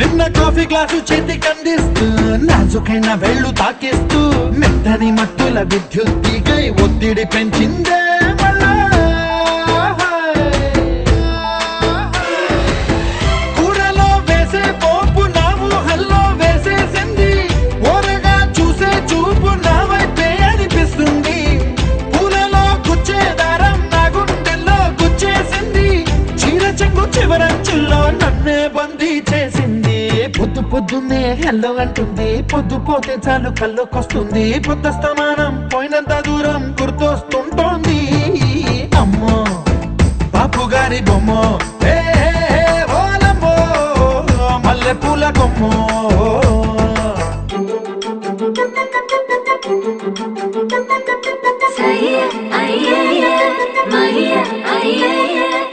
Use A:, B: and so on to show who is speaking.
A: నిన్న coffee glass చేతికి అందిస్తూ నాజుకైన వేళ్ళు తాకిస్తూ మెత్తని మత్తుల విద్యుత్ తీగై ఒత్తిడి పెంచిందే మళ్ళా. కూరలో వేసే పోపు నా ఊహల్లో వేసేసింది, ఓరగా చూసే చూపు నా వైపే అనిపిస్తుంది. పూలలో గుచ్చే దారం నా గుండెల్లో గుచ్చేసింది, చీర చెంగు చివరంచుల్లో నన్నే బందీ చేసింది. పొద్దు పొద్దున్నే హెల్లో అంటుంది, పొద్దు పోతే చాలు కళ్ళొకొస్తుంది. పొద్దస్తమానం పోయినంత దూరం గుర్తొస్తుంటోంది. అమ్మో బాపు గారి బొమ్మో, ఓలమ్మో మల్లె పూల కొమ్మో.
B: Say it, aye, aye, aye, Maria, aye, aye, aye.